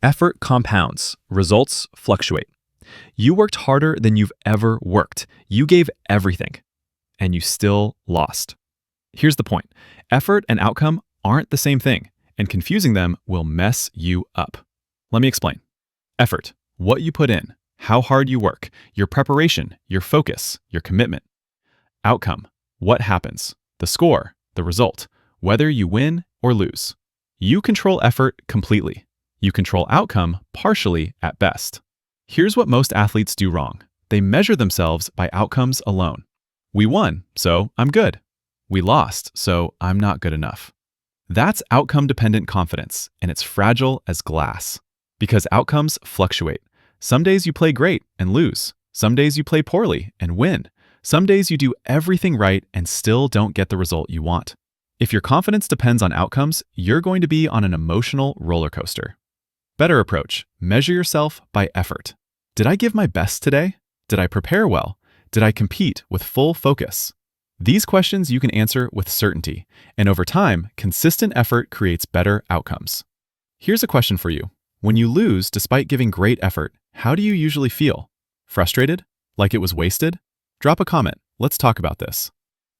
Effort compounds, results fluctuate. You worked harder than you've ever worked. You gave everything, and you still lost. Here's the point. Effort and outcome aren't the same thing, and confusing them will mess you up. Let me explain. Effort, what you put in, how hard you work, your preparation, your focus, your commitment. Outcome, what happens, the score, the result, whether you win or lose. You control effort completely. You control outcome partially at best. Here's what most athletes do wrong. They measure themselves by outcomes alone. We won, so I'm good. We lost, so I'm not good enough. That's outcome-dependent confidence, and it's fragile as glass. Because outcomes fluctuate. Some days you play great and lose. Some days you play poorly and win. Some days you do everything right and still don't get the result you want. If your confidence depends on outcomes, you're going to be on an emotional roller coaster. Better approach, measure yourself by effort. Did I give my best today? Did I prepare well? Did I compete with full focus? These questions you can answer with certainty, and over time, consistent effort creates better outcomes. Here's a question for you. When you lose despite giving great effort, how do you usually feel? Frustrated? Like it was wasted? Drop a comment. Let's talk about this.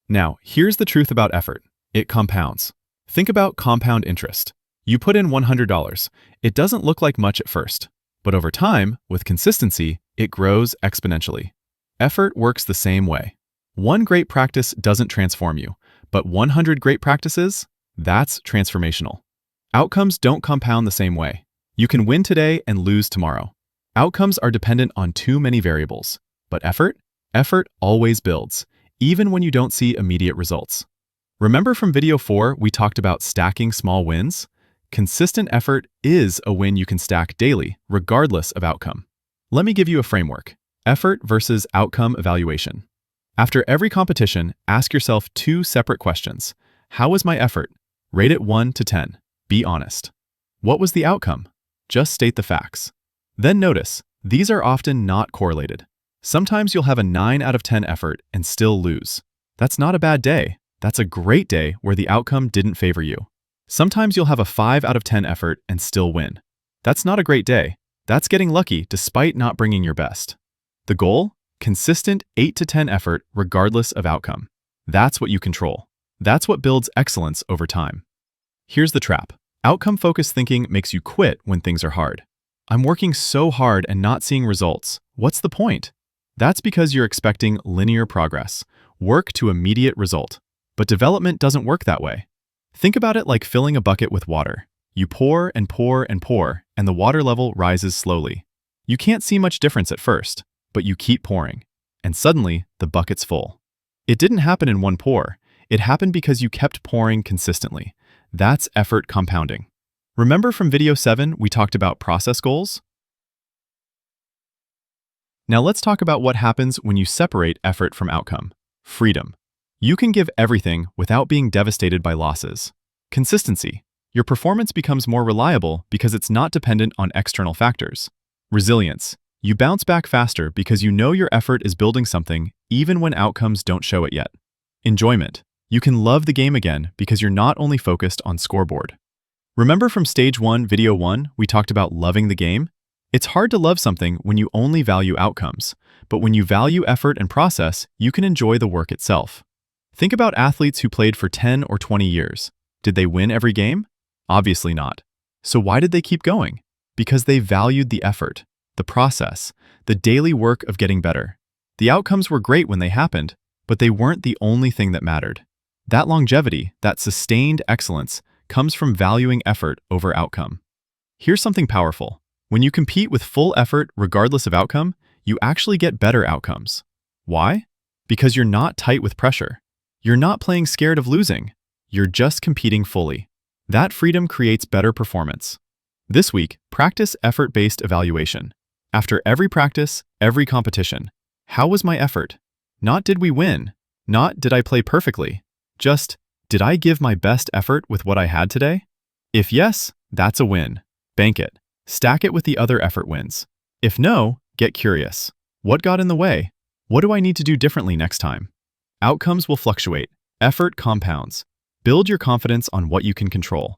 Now, here's the truth about effort. It compounds. Think about compound interest. You put in $100. It doesn't look like much at first, but over time, with consistency, it grows exponentially. Effort works the same way. One great practice doesn't transform you, but 100 great practices, that's transformational. Outcomes don't compound the same way. You can win today and lose tomorrow. Outcomes are dependent on too many variables, but effort always builds, even when you don't see immediate results. Remember from video 4, we talked about stacking small wins? Consistent effort is a win you can stack daily, regardless of outcome. Let me give you a framework. Effort versus outcome evaluation. After every competition, ask yourself 2 separate questions. How was my effort? Rate it 1 to 10. Be honest. What was the outcome? Just state the facts. Then notice, these are often not correlated. Sometimes you'll have a 9 out of 10 effort and still lose. That's not a bad day. That's a great day where the outcome didn't favor you. Sometimes you'll have a 5 out of 10 effort and still win. That's not a great day. That's getting lucky despite not bringing your best. The goal? Consistent 8 to 10 effort regardless of outcome. That's what you control. That's what builds excellence over time. Here's the trap. Outcome-focused thinking makes you quit when things are hard. I'm working so hard and not seeing results. What's the point? That's because you're expecting linear progress, work to immediate result. But development doesn't work that way. Think about it like filling a bucket with water. You pour and pour and pour, and the water level rises slowly. You can't see much difference at first, but you keep pouring, and suddenly the bucket's full. It didn't happen in one pour. It happened because you kept pouring consistently. That's effort compounding. Remember from video 7, we talked about process goals? Now let's talk about what happens when you separate effort from outcome. Freedom. You can give everything without being devastated by losses. Consistency. Your performance becomes more reliable because it's not dependent on external factors. Resilience. You bounce back faster because you know your effort is building something even when outcomes don't show it yet. Enjoyment. You can love the game again because you're not only focused on scoreboard. Remember from stage 1, video 1, we talked about loving the game? It's hard to love something when you only value outcomes, but when you value effort and process, you can enjoy the work itself. Think about athletes who played for 10 or 20 years. Did they win every game? Obviously not. So why did they keep going? Because they valued the effort, the process, the daily work of getting better. The outcomes were great when they happened, but they weren't the only thing that mattered. That longevity, that sustained excellence, comes from valuing effort over outcome. Here's something powerful. When you compete with full effort regardless of outcome, you actually get better outcomes. Why? Because you're not tight with pressure. You're not playing scared of losing. You're just competing fully. That freedom creates better performance. This week, practice effort-based evaluation. After every practice, every competition, how was my effort? Not did we win? Not did I play perfectly? Just, did I give my best effort with what I had today? If yes, that's a win. Bank it. Stack it with the other effort wins. If no, get curious. What got in the way? What do I need to do differently next time? Outcomes will fluctuate. Effort compounds. Build your confidence on what you can control.